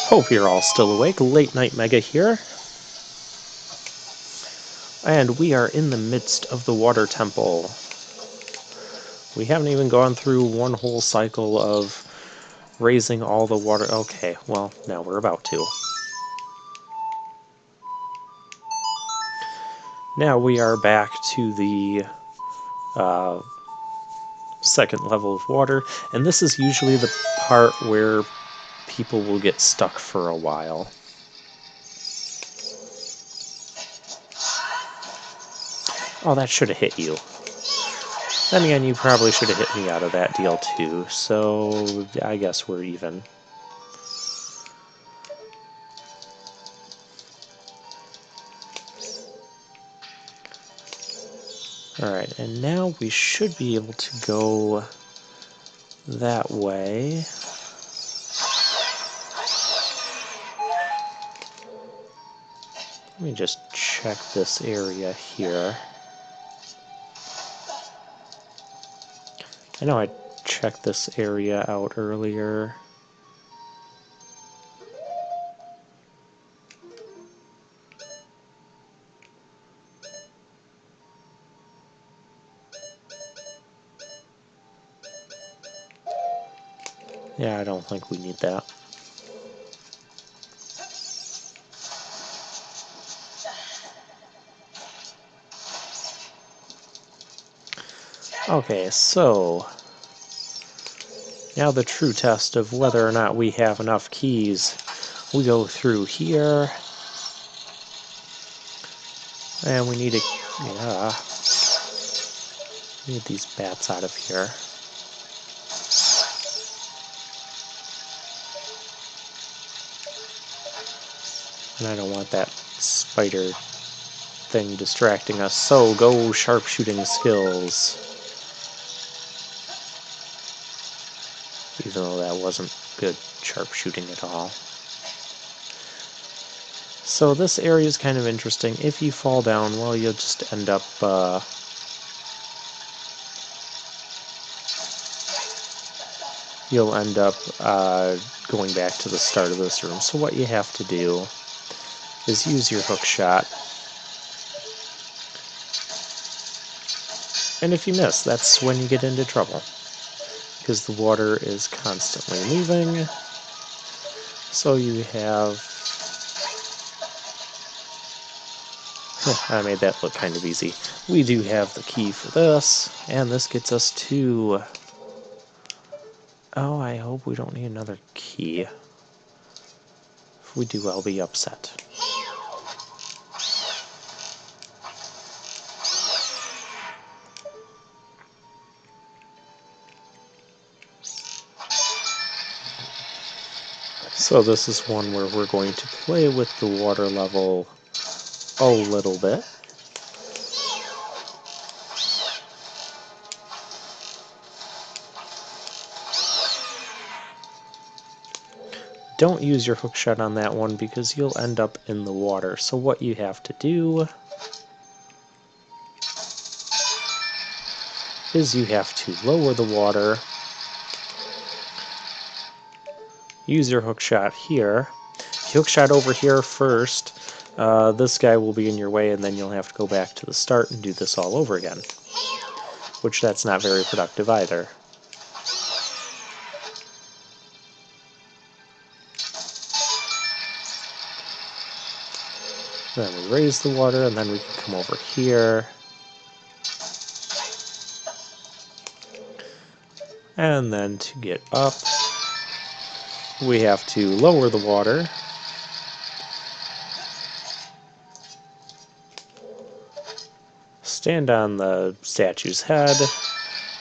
Hope you're all still awake. Late Night Mega here. And we are in the midst of the Water Temple. We haven't even gone through one whole cycle of raising all the water. Okay, well, now we're about to. Now we are back to the second level of water, and this is usually the part where people will get stuck for a while. Oh, that should have hit you. Then again, you probably should have hit me out of that deal too, so I guess we're even. Alright, and now we should be able to go that way. Let me just check this area here. I know I checked this area out earlier. Yeah, I don't think we need that. Okay, so now the true test of whether or not we have enough keys. We go through here, and we need to, need these bats out of here. And I don't want that spider thing distracting us, so go sharpshooting skills. Even though that wasn't good sharpshooting at all. So this area is kind of interesting. If you fall down, well, you'll just end up going back to the start of this room. So what you have to do is use your hook shot. And if you miss, that's when you get into trouble, because the water is constantly moving. So you have... I made that look kind of easy. We do have the key for this, and this gets us to... Oh, I hope we don't need another key. If we do, I'll be upset. So this is one where we're going to play with the water level a little bit. Don't use your hook shot on that one because you'll end up in the water. So what you have to do is you have to lower the water, use your hook shot here. If you hook shot over here first, this guy will be in your way, and then you'll have to go back to the start and do this all over again. Which that's not very productive either. Then we raise the water, and then we can come over here. And then to get up, we have to lower the water. Stand on the statue's head,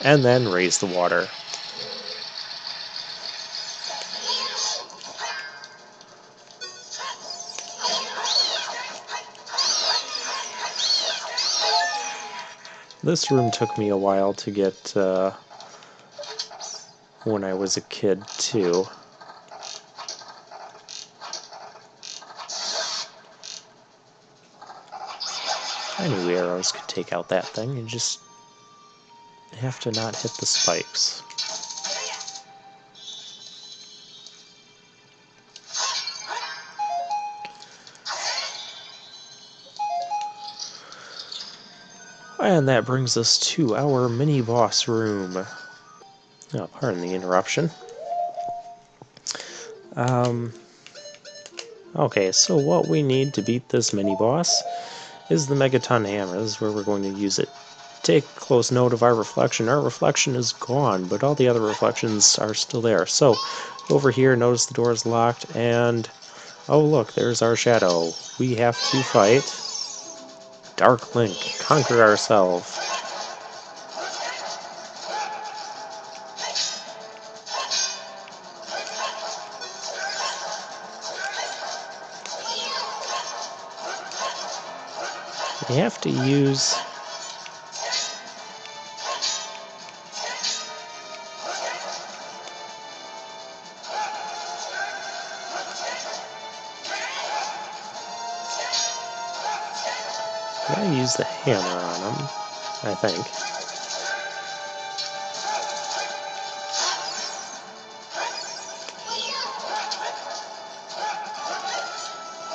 and then raise the water. This room took me a while to get when I was a kid, too. I knew arrows could take out that thing. You just have to not hit the spikes. And that brings us to our mini-boss room. Oh, pardon the interruption. Okay, so what we need to beat this mini-boss is the Megaton Hammer. This is where we're going to use it. Take close note of our reflection. Our reflection is gone, but all the other reflections are still there. So, over here, notice the door is locked, and oh look, there's our shadow. We have to fight Dark Link, conquer ourselves. We have to use... I use the hammer on him, I think.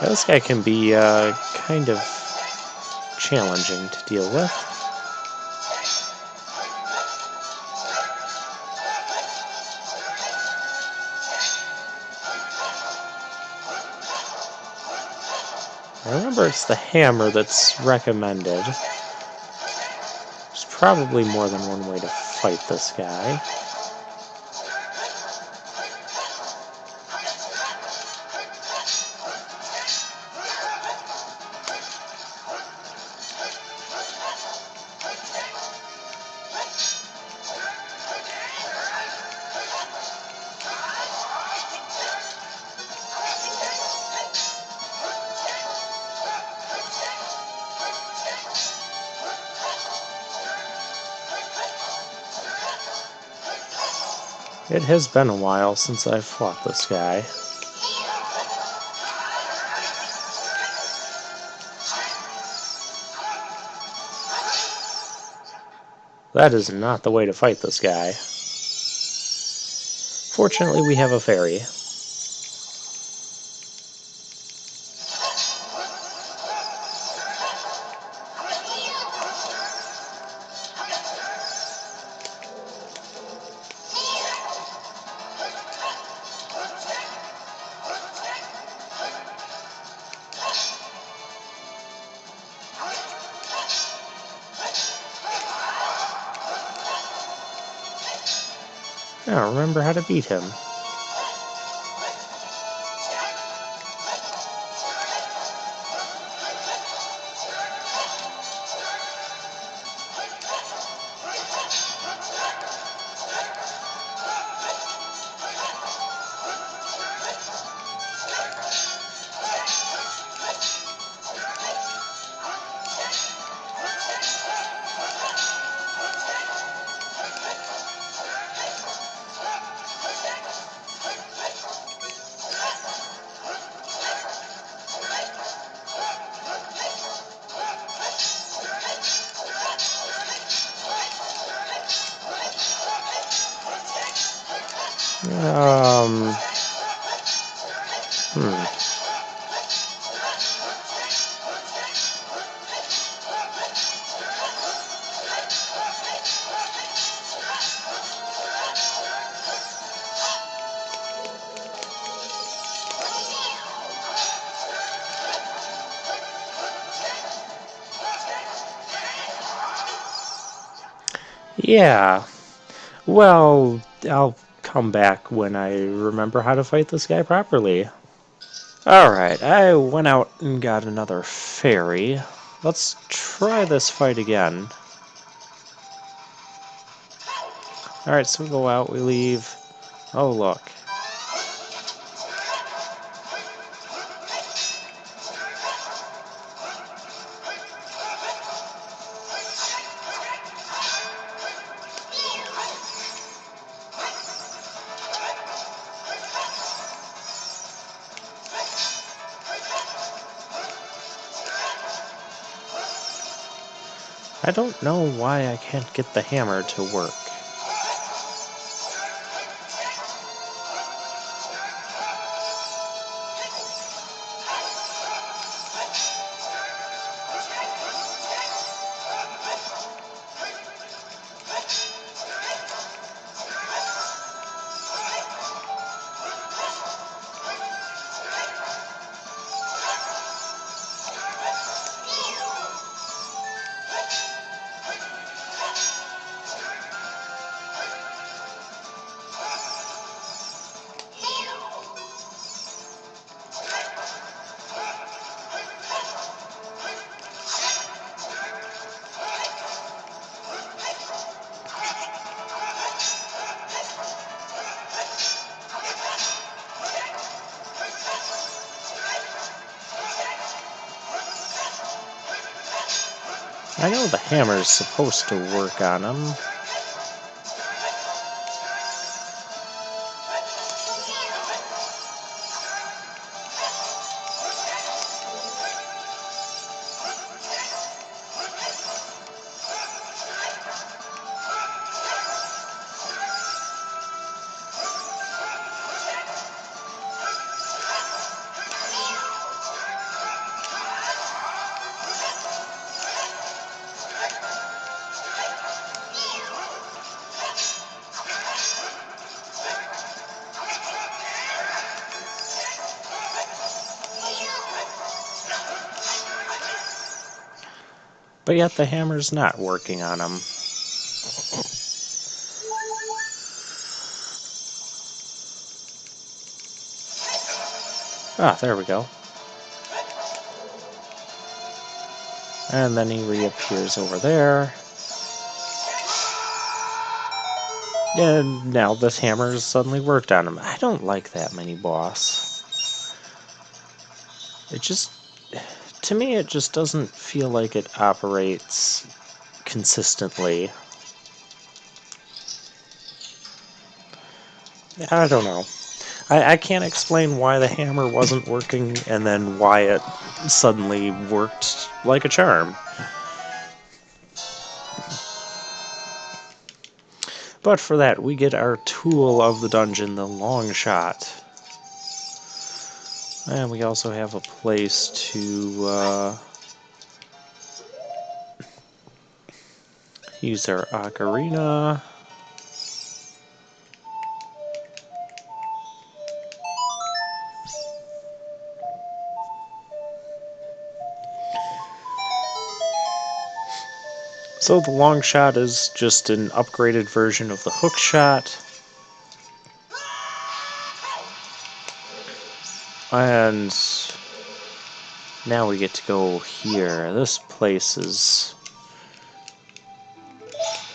This guy can be kind of challenging to deal with. I remember it's the hammer that's recommended. There's probably more than one way to fight this guy. It has been a while since I've fought this guy. That is not the way to fight this guy. Fortunately, we have a fairy. I don't remember how to beat him. Hmm. Yeah. Well, I'll come back when I remember how to fight this guy properly. Alright, I went out and got another fairy. Let's try this fight again. Alright, so we go out, we leave. Oh, look. I don't know why I can't get the hammer to work. I know the hammer's supposed to work on him. But yet the hammer's not working on him. Ah, there we go. And then he reappears over there. And now this hammer's suddenly worked on him. I don't like that mini-boss. It just... To me, it just doesn't feel like it operates consistently. I don't know. I can't explain why the hammer wasn't working and then why it suddenly worked like a charm. But for that, we get our tool of the dungeon, the Longshot. And we also have a place to use our Ocarina. So the Longshot is just an upgraded version of the hookshot. And now we get to go here. This place is...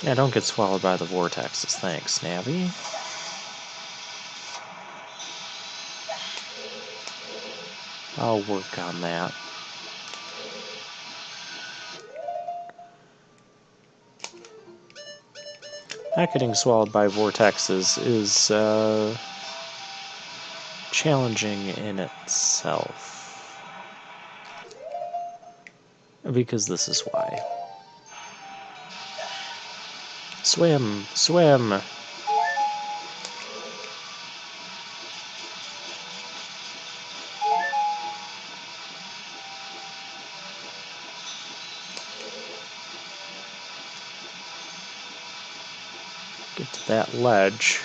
Yeah, don't get swallowed by the vortexes. Thanks, Navi. I'll work on that. Not getting swallowed by vortexes is challenging in itself. Because this is why. Swim! Swim! Get to that ledge.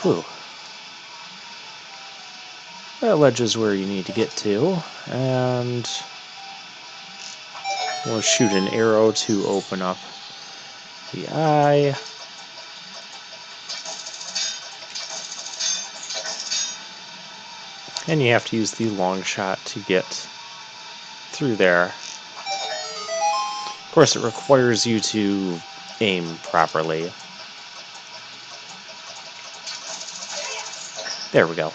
Whew. That ledge is where you need to get to, and we'll shoot an arrow to open up the eye. And you have to use the Longshot to get through there. Of course, it requires you to aim properly. There we go.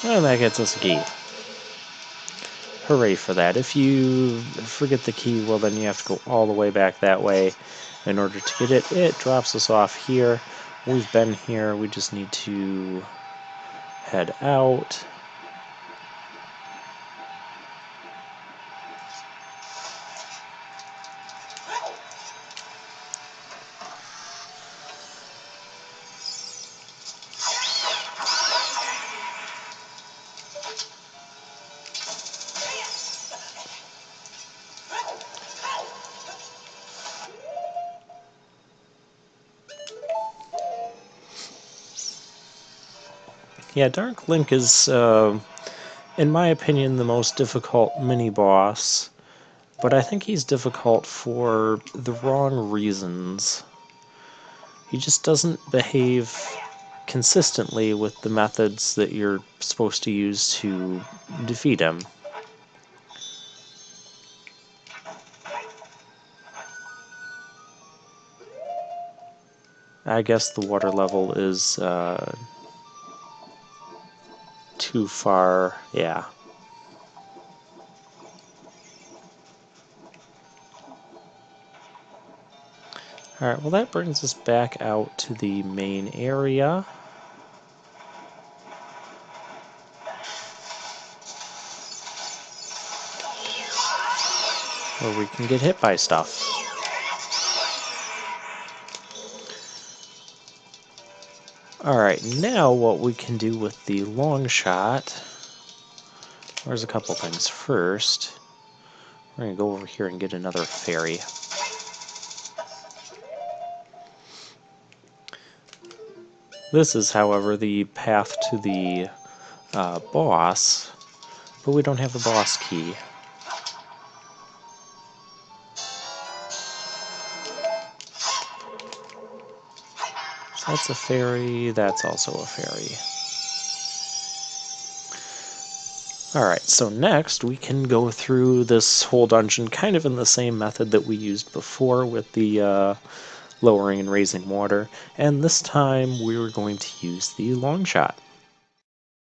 And that gets us a key. Hooray for that. If you forget the key, well then you have to go all the way back that way in order to get it. It drops us off here. We've been here, we just need to head out. Yeah, Dark Link is, in my opinion, the most difficult mini-boss, but I think he's difficult for the wrong reasons. He just doesn't behave consistently with the methods that you're supposed to use to defeat him. I guess the water level is too far, yeah. Alright, well that brings us back out to the main area. Where we can get hit by stuff. Alright, now what we can do with the Longshot, there's a couple things. First, we're going to go over here and get another fairy. This is, however, the path to the boss, but we don't have the boss key. So that's a fairy, that's also a fairy. Alright, so next we can go through this whole dungeon kind of in the same method that we used before with the lowering and raising water, and this time we're going to use the Longshot.